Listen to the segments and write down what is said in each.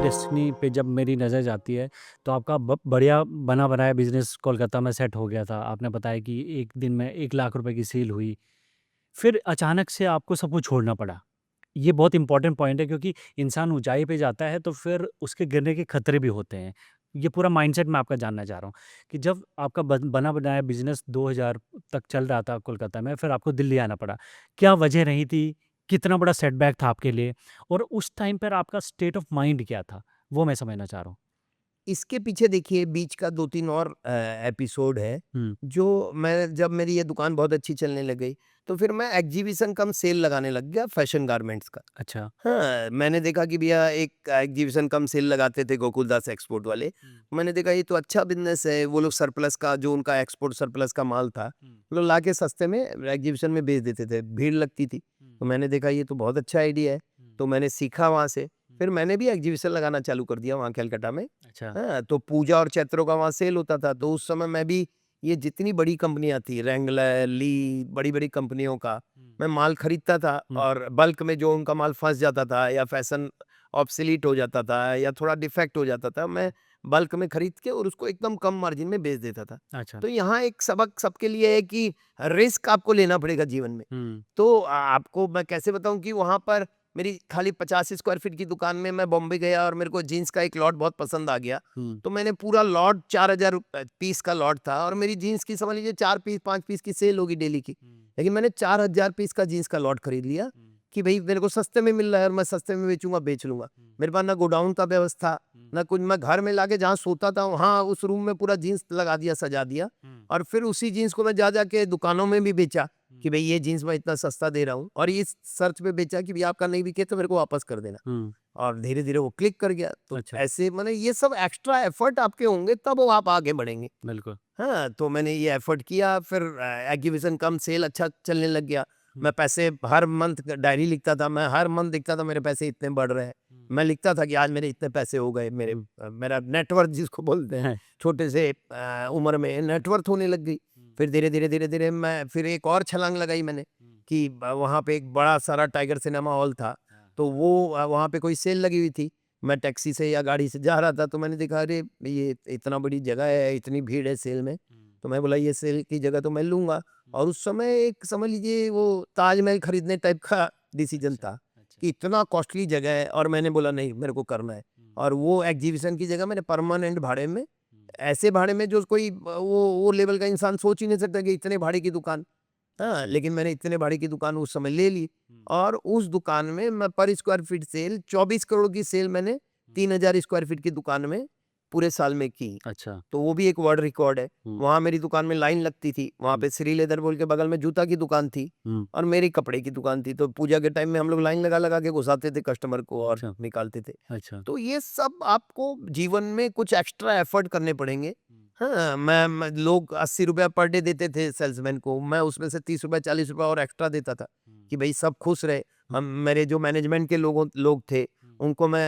Destiny पे जब मेरी नज़र जाती है, तो आपका बढ़िया बना-बनाया बिज़नेस कोलकाता में सेट हो गया था। आपने बताया कि एक दिन में 1 लाख रुपए की सेल हुई। फिर अचानक से आपको सब कुछ छोड़ना पड़ा। ये बहुत इम्पोर्टेंट पॉइंट है क्योंकि इंसान ऊँचाई पे जाता है तो फिर उसके गिरने के खतरे भी होते हैं। ये पूरा माइंडसेट मैं आपका जानना चाह रहा हूँ कि जब आपका बना-बनाया बिज़नेस 2000 तक चल रहा था कोलकाता में, फिर आपको दिल्ली आना पड़ा। क्या वजह रही थी? कितना बड़ा सेटबैक था आपके लिए? और उस टाइम पर आपका स्टेट ऑफ माइंड क्या था? वो मैं समझना चाह रहा हूँ। इसके पीछे देखिए बीच का 2-3 और एपिसोड है, हुँ, जो मैं जब मेरी ये दुकान बहुत अच्छी चलने लग गई, तो फिर मैं एग्ज़ीबिशन कम सेल लगाने लग गया फैशन गारमेंट्स का। अच्छा। हाँ, मैंने देखा कि भैया एक एग्ज़ीबिशन कम सेल लगाते थे गोकुलदास एक्सपोर्ट वाले। हुँ, मैंने देखा ये तो अच्छा बिज़नेस है, वो लोग सरप्लस का जो उनका एक्सपोर्ट सरप्लस का माल था, हुँ, वो लोग लाके सस्ते में एग्ज़ीबिशन में बेच देते थे, भीड़ लगती थी। हुँ, तो मैंने देखा ये तो बहुत अच्छा आइडिया है, हुँ, तो मैंने सीखा वहाँ से। हुँ। फिर मैंने भी एग्ज़ीबिशन लगाना चालू कर दिया वहाँ कलकत्ता में। अच्छा। हाँ, तो पूजा और चैत्रों का वहाँ सेल होता था, तो उस समय मैं भी ये जितनी बड़ी कंपनियाँ थी रैंगलर, ली, बड़ी-बड़ी कंपनियों का हुँ, मैं माल खरीदता था हुँ, और बल्क में जो उनका माल फँस जाता था या फैशन ऑब्सोलीट हो जाता था या थोड़ा डिफेक्ट हो जाता था, मैं बल्क में खरीद के और उसको एकदम कम मार्जिन में बेच देता था। अच्छा। तो यहाँ एक सबक सबके लिए है कि रिस्क आपको लेना पड़ेगा जीवन में। हुँ, तो आपको मैं कैसे बताऊँ कि वहाँ पर मेरी खाली 50 स्क्वायर फीट की दुकान में मैं बॉम्बे गया और मेरे को जीन्स का एक लॉट बहुत पसंद आ गया। हुँ, तो मैंने पूरा लॉट 4000 पीस का लॉट था और मेरी जीन्स की समझ लीजिए 4 पीस 5 पीस की सेल होगी डेली की। हुँ, लेकिन मैंने 4000 पीस का जीन्स का लॉट खरीद लिया हुँ, कि भई मेरे को सस्ते में मिल रहा है और मैं सस्ते में बेचूँगा, बेच लूँगा। हुँ, मेरे पास ना गोडाउन का व्यवस्था, हुँ, ना कुछ मैं घर में लाके जहाँ सोता था वहाँ उस रूम में पूरा जीन्स लगा दिया, सजा दिया हुँ, और फिर उसी जीन्स को मैं जा-जा के दुकानों में भी बेचा हुँ, कि भई ये जीन्स मैं इतना सस्ता दे रहा हूँ और इस शर्त पे बेचा कि भई आपका नहीं बिके तो मेरे को वापस कर देना। हुँ। और धीरे-धीरे वो क्लिक कर गया। तो अच्छा, ऐसे माने ये सब एक्स्ट्रा एफर्ट आपके होंगे तब वो आप आगे बढ़ेंगे। बिल्कुल। हाँ, तो मैंने ये एफर्ट किया फिर एक्जीबिशन कम सेल अच्छा चलने लग गया। हुँ, मैं पैसे हर मंथ डायरी लिखता था, मैं हर मंथ लिखता था मेरे पैसे इतने बढ़ रहे हैं। हुँ, मैं लिखता था कि आज मेरे इतने पैसे हो गए हुँ, मेरा नेटवर्थ जिसको बोलते हैं, हैं, छोटे से उम्र में नेटवर्थ होने लग गई। हुँ, फिर धीरे-धीरे, धीरे-धीरे मैं फिर एक और छलांग लगाई मैंने हुँ, कि वहाँ पे एक बड़ा सारा टाइगर सिनेमा हॉल था। हाँ, तो वो वहाँ पे कोई सेल लगी हुई थी। मैं टैक्सी से या गाड़ी से जा रहा था तो मैंने देखा अरे! ये इतना बड़ी जगह है, इतनी भीड़ है सेल में। हुँ, तो मैं बोला ये सेल की जगह तो मैं लूँगा हुँ, और उस समय एक समझ लीजिए वो ताजमहल खरीदने टाइप का डिसीज़न अच्छा, था अच्छा, कि इतना कॉस्टली जगह है और मैंने बोला नहीं मेरे को करना है। हुँ, और वो एक्जीबिशन की जगह मैंने परमानेंट भाड़े में हुँ, ऐसे भाड़े में जो कोई वो लेवल का इंसान सोच ही नहीं सकता कि इतने भाड़े की दुकान। हाँ, अच्छा, लेकिन मैंने इतने भाड़े की दुकान उस समय ले ली हुँ, और उस दुकान में मैं पर स्क्वायर फीट सेल 24 करोड़ की सेल मैंने हुँ, 3000 स्क्वायर फीट की दुकान में पूरे साल में की। अच्छा, तो वो भी एक वर्ल्ड रिकॉर्ड है। हुँ, वहाँ मेरी दुकान में लाइन लगती थी। वहाँ हुँ, पे श्री लेदर बोल के बगल में जूता की दुकान थी हुँ, और मेरी कपड़े की दुकान थी। तो पूजा के टाइम में हम लोग लाइन लगा-लगा के घुसाते थे कस्टमर को और अच्छा, निकालते थे। अच्छा, तो ये सब आपको जीवन में कुछ एक्स्ट्रा एफर्ट करने पड़ेंगे। हुँ, हाँ, मैं लोग ₹80 पर डे देते थे सेल्समैन को, मैं उसमें से ₹30 ₹40 और एक्स्ट्रा देता था हुँ, कि भई सब खुश रहे। हम मेरे जो मैनेजमेंट के लोग थे, हुँ, उनको मैं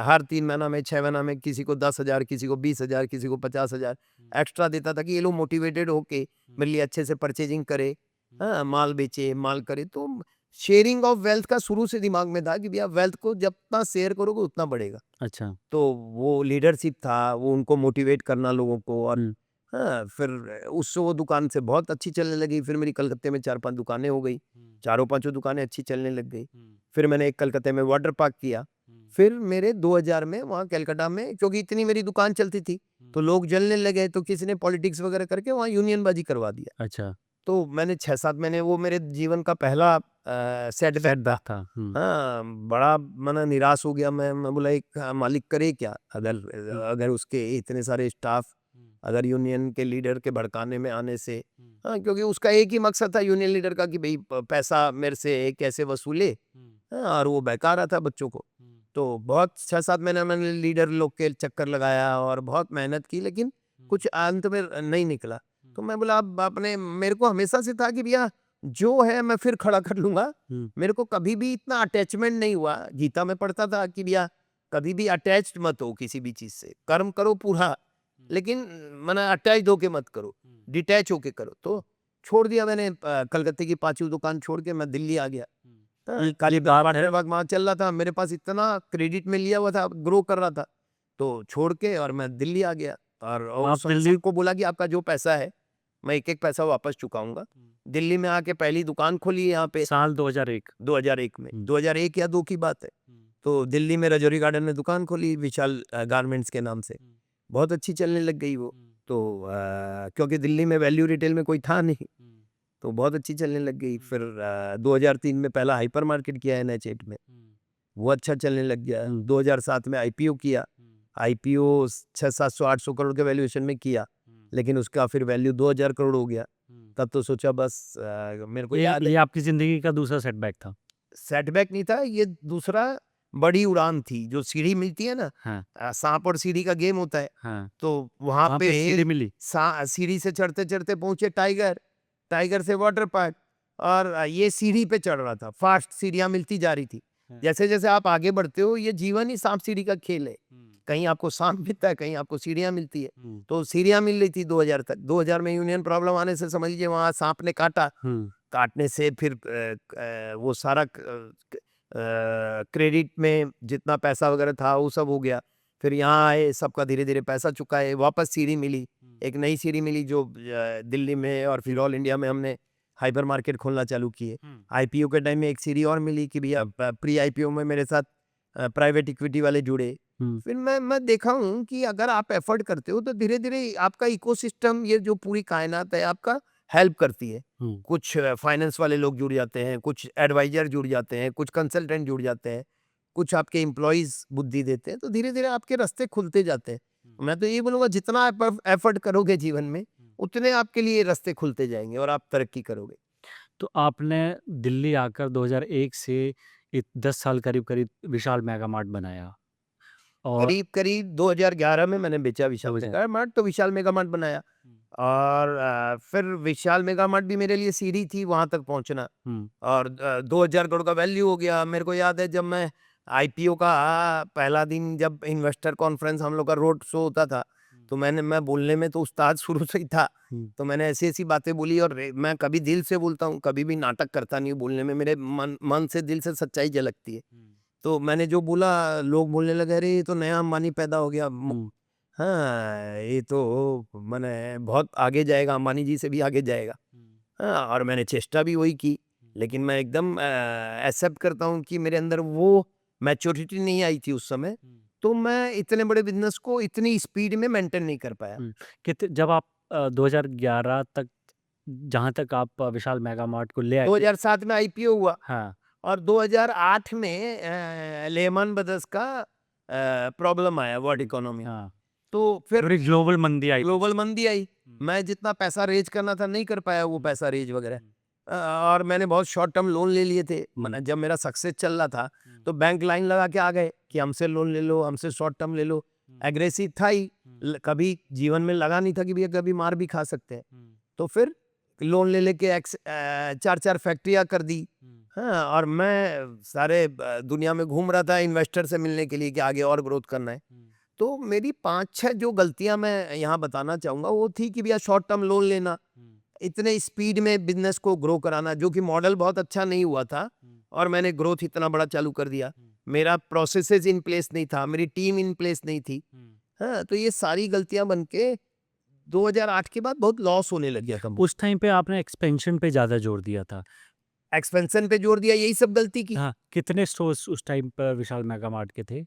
हर 3 महीना में, 6 महीना में किसी को 10,000 किसी को 20,000 किसी को 50,000 हुँ, एक्स्ट्रा देता था कि ये लोग मोटिवेटेड होके हुँ, मेरे लिए अच्छे से परचेज़िंग करे, हुँ, हाँ, माल बेचे, माल करे। तो शेयरिंग ऑफ वेल्थ का शुरू से दिमाग में था कि भैया वेल्थ को जितना शेयर करोगे उतना बढ़ेगा। अच्छा, तो वो लीडरशिप था, वो उनको मोटिवेट करना लोगों को और हुँ, हाँ, फिर उससे वो दुकान से बहुत अच्छी चलने लगी। फिर मेरी कलकत्ते में 4-5 दुकानें हो गई। हुँ, चारों पाँचों दुकानें अच्छी चलने लग गई। हुँ, फिर मैंने एक कलकत्ते में वाटर पार्क किया। हुँ, फिर मेरे 2000 में वहाँ कलकत्ता में क्योंकि इतनी मेरी दुकान चलती थी, हुँ, तो लोग जलने लगे तो किसी ने पॉलिटिक्स वगैरह करके वहाँ यूनियनबाज़ी करवा दिया। अच्छा, तो मैंने 6-7 महीने वो मेरे जीवन का पहला सेटबैक था। था, हुँ, हाँ, बड़ा मने निराश हो गया मैं बोला एक मालिक करे क्या? हुँ, हुँ, अगर उसके इतने सारे स्टाफ हुँ, अगर यूनियन के लीडर के भड़काने में आने से हुँ, हाँ, क्योंकि उसका एक ही मकसद था यूनियन लीडर का कि भई पैसा मेरे से कैसे वसूले हुँ, हाँ, और वो बहका रहा था बच्चों को। हुँ, तो बहुत 6-7 महीने मैंने लीडर लोग के चक्कर लगाया और बहुत मेहनत की लेकिन हुँ, कुछ अंत में नहीं निकला। हुँ, तो मैं बोला अब आपने मेरे को हमेशा से था कि भैया जो है मैं फिर खड़ा कर लूँगा। हुँ, मेरे को कभी भी इतना अटैचमेंट नहीं हुआ। गीता में पढ़ता था कि भैया कभी भी अटैच्ड मत हो किसी भी चीज़ से। कर्म करो पूरा, हुँ, लेकिन माने अटैच्ड होके मत करो, हुँ, डिटैच होके करो। तो छोड़ दिया मैंने कलकत्ते की 5वीं दुकान छोड़ के मैं दिल्ली आ गया। हुँ, काली हैदराबाद वहाँ चल रहा था, मेरे पास इतना क्रेडिट में लिया हुआ था, ग्रो कर रहा था, तो छोड़ के और मैं दिल्ली आ गया। और आप दिल्ली को बोला कि आपका जो पैसा है मैं एक एक पैसा वापस चुकाऊंगा। दिल्ली में आके पहली दुकान खोली यहाँ पे साल 2001 2001 में, 2001 या 2 की बात है। तो दिल्ली में रजौरी गार्डन में दुकान खोली विशाल गारमेंट्स के नाम से, बहुत अच्छी चलने लग गई वो। तो क्योंकि दिल्ली में वैल्यू रिटेल में कोई था नहीं, तो बहुत अच्छी चलने लग गई। फिर 2003 में पहला हाइपर मार्केट किया NH8 में, वो अच्छा चलने लग गया। 2007 में IPO किया, IPO 600-700-800 करोड़ के वैल्यूएशन में किया, लेकिन उसका फिर वैल्यू 2000 करोड़ हो गया। तब तो सोचा बस मेरे को याद ये है, आपकी जिंदगी का दूसरा सेटबैक था। सेटबैक नहीं था ये, दूसरा बड़ी उड़ान थी। जो सीढ़ी मिलती है ना, हाँ सांप और सीढ़ी का गेम होता है, हाँ, तो वहां वहाँ पे पे सीढ़ी मिली। सीढ़ी से चढ़ते चढ़ते पहुंचे टाइगर, टाइगर से वाटर पार्क, और ये सीढ़ी पे चढ़ रहा था, फास्ट सीढ़ियां मिलती जा रही थी। जैसे जैसे आप आगे बढ़ते हो, ये जीवन ही सांप सीढ़ी का खेल है, कहीं आपको सांप मिलता है, कहीं आपको सीढ़ियां मिलती है। तो सीढ़ियां मिल रही थी 2000 तक। 2000 में यूनियन प्रॉब्लम आने से समझ लीजिए वहां सांप ने काटा, काटने से फिर वो सारा क्रेडिट में जितना पैसा वगैरह था वो सब हो गया। फिर यहाँ आए, सबका धीरे धीरे पैसा चुकाए, वापस सीढ़ी मिली, एक नई सीढ़ी मिली जो दिल्ली में, और फिर ऑल इंडिया में हमने हाइपर मार्केट खोलना चालू किए। IPO के टाइम में एक सीढ़ी और मिली कि भैया प्री IPO में मेरे साथ प्राइवेट इक्विटी वाले जुड़े। फिर मैं देखा हूँ कि अगर आप एफर्ट करते हो तो धीरे धीरे आपका इकोसिस्टम, ये जो पूरी कायनात है आपका, हेल्प करती है। कुछ फाइनेंस वाले लोग जुड़ जाते हैं, कुछ एडवाइजर जुड़ जाते हैं, कुछ कंसल्टेंट जुड़ जाते हैं, कुछ आपके एम्प्लॉइज बुद्धि देते हैं, तो धीरे धीरे आपके रास्ते खुलते जाते हैं। मैं तो ये बोलूँगा जितना आप एफर्ट करोगे जीवन में, उतने आपके लिए रास्ते खुलते जाएंगे और आप तरक्की करोगे। तो आपने दिल्ली आकर 2001 से 10 साल करीब विशाल मेगा मार्ट बनाया, और करीब करीब 2011 में मैंने बेचा विशाल 2000 मेगा मार्ट, तो विशाल मेगा मार्ट बनाया। और फिर विशाल मेगा मार्ट भी मेरे लिए सीढ़ी थी वहां तक पहुंचना। और 2000 करोड़ का वैल्यू हो गया। मेरे को याद है जब मैं IPO का पहला दिन, जब इन्वेस्टर कॉन्फ्रेंस हम लोग का रोड शो होता था, तो मैं बोलने में तो उस्ताद शुरू से ही था, तो मैंने ऐसी ऐसी बातें बोली। और मैं कभी दिल से बोलता हूँ, कभी भी नाटक करता नहीं हूँ बोलने में, मेरे मन से दिल से सच्चाई झलकती है। तो मैंने जो बोला, लोग बोलने लगे, अरे ये तो नया अंबानी पैदा हो गया। हाँ, ये तो मैंने बहुत आगे जाएगा, अंबानी जी से भी आगे जाएगा। हाँ, और मैंने चेष्टा भी वही की, लेकिन मैं एकदम एक्सेप्ट करता हूँ कि मेरे अंदर वो मैच्योरिटी नहीं आई थी उस समय, तो मैं इतने बड़े बिजनेस को इतनी स्पीड में मेंटेन नहीं कर पाया। जब आप 2011 तक, जहाँ तक आप विशाल मेगा मार्ट को ले आए, 2007 में IPO हुआ, हाँ और 2008 में लेमन ब्रदर्स का प्रॉब्लम आया, वर्ल्ड इकोनॉमी। हाँ, तो फिर ग्लोबल मंदी आई। ग्लोबल मंदी आई, मैं जितना पैसा रेज करना था नहीं कर पाया वो पैसा रेज वगैरह। और मैंने बहुत शॉर्ट टर्म लोन ले लिए थे। मैंने, जब मेरा सक्सेस चल रहा था, तो बैंक लाइन लगा के आ गए कि हमसे लोन ले लो, हमसे शॉर्ट टर्म ले लो। एग्रेसिव था ही, कभी जीवन में लगा नहीं था कि भैया कभी मार भी खा सकते हैं। तो फिर लोन ले लेके 4 फैक्ट्रियां कर दी। हाँ, और मैं सारे दुनिया में घूम रहा था इन्वेस्टर से मिलने के लिए कि आगे और ग्रोथ करना है। तो मेरी 5-6 जो गलतियां मैं यहाँ बताना चाहूंगा, वो थी कि भैया शॉर्ट टर्म लोन लेना, इतने स्पीड में बिजनेस को ग्रो कराना, जो कि मॉडल बहुत अच्छा नहीं हुआ था, और मैंने ग्रोथ इतना बड़ा चालू कर दिया। मेरा प्रोसेसेस इन प्लेस नहीं था, मेरी टीम इन प्लेस नहीं थी। हाँ, तो ये सारी गलतियां बन के 2008 के बाद बहुत लॉस होने लग गया कंपनी। उस टाइम पे आपने एक्सपेंशन पे ज़्यादा जोर दिया था। एक्सपेंशन पे जोर दिया, यही सब गलती की। हाँ, कितने स्टोर्स उस टाइम पर विशाल मेगा मार्ट के थे?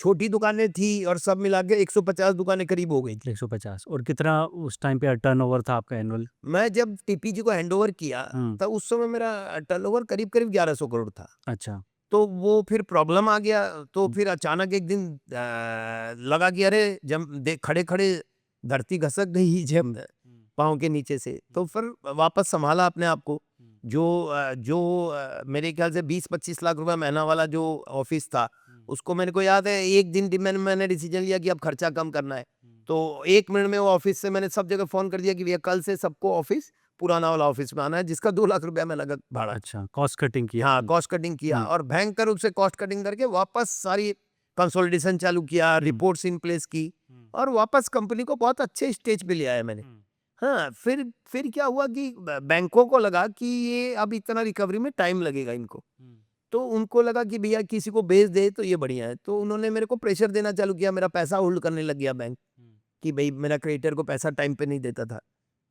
छोटी दुकानें थी और सब मिला के 150 दुकानें करीब हो गई थी। 150। और कितना उस टाइम पे टर्नओवर था आपका एनुअल? मैं जब TPG को हैंडओवर किया, तब उस समय मेरा टर्नओवर करीब करीब 1100 करोड़ था। अच्छा। तो वो फिर प्रॉब्लम आ गया, तो फिर अचानक एक दिन लगा कि अरे, जब खड़े खड़े धरती घसक गई जब पाँव के नीचे से, तो फिर वापस संभाला अपने आप को। जो मेरे ख्याल से 20-25 लाख रुपए महीना वाला जो ऑफिस था, उसको मेरे को याद है एक दिन मैंने डिसीजन लिया कि अब खर्चा कम करना है। तो 1 मिनट में वो ऑफिस से मैंने सब जगह फोन कर दिया कि भैया कल से सबको ऑफिस, पुराना वाला ऑफिस में आना है, जिसका 2 लाख रुपया मैं लगा भाड़ा। अच्छा, कॉस्ट कटिंग की। हाँ, कॉस्ट कटिंग किया, और भयंकर रूप से कॉस्ट कटिंग करके वापस सारी कंसोलिडेशन चालू किया, रिपोर्ट्स इन प्लेस की, और वापस कंपनी को बहुत अच्छे स्टेज पे ले आया मैंने। हाँ, फिर क्या हुआ कि बैंकों को लगा कि ये अब इतना रिकवरी में टाइम लगेगा इनको। तो उनको लगा कि भैया किसी को बेच दे तो ये बढ़िया है। तो उन्होंने मेरे को प्रेशर देना चालू किया, मेरा पैसा होल्ड करने लग गया बैंक, कि भई मेरा क्रेडिटर को पैसा टाइम पे नहीं देता था।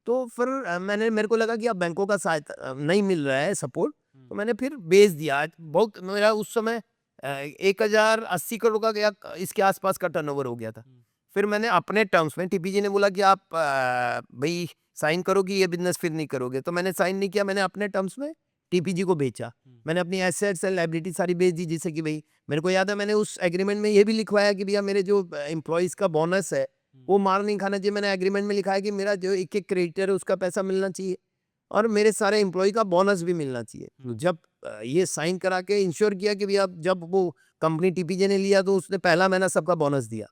तो फिर मेरे को लगा कि अब बैंकों का सहायता नहीं मिल रहा है सपोर्ट, तो मैंने फिर बेच दिया। आज बहुत मेरा उस समय 1080 करोड़ का या इसके आस-पास का टर्नओवर हो गया था। फिर मैंने अपने टर्म्स में, टीपीजी ने बोला कि आप भई साइन करो कि ये बिज़नेस फिर नहीं करोगे। तो मैंने साइन नहीं किया, मैंने अपने टर्म्स में टीपीजी को बेचा। मैंने अपनी एसेट्स एंड लायबिलिटी सारी बेच दी, जिससे कि भई मेरे को याद है मैंने उस एग्रीमेंट में ये भी लिखवाया कि भैया मेरे जो एम्प्लॉइज़ का बोनस है, वो मार नहीं खाना चाहिए। मैंने एग्रीमेंट में लिखा है कि मेरा जो एक-एक क्रेडिटर है उसका पैसा मिलना चाहिए और मेरे सारे एम्प्लॉयी का बोनस भी मिलना चाहिए। तो जब ये साइन करा के इंश्योर किया कि भैया जब वो कंपनी टीपीजे ने लिया तो उसने पहला महीना सबका बोनस दिया,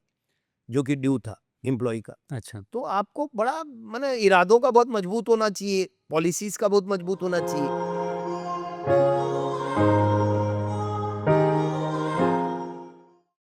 जो कि ड्यू था एम्प्लॉयी का। अच्छा। तो आपको बड़ा माने इरादों का बहुत मजबूत होना चाहिए, पॉलिसीज़ का बहुत मजबूत होना चाहिए।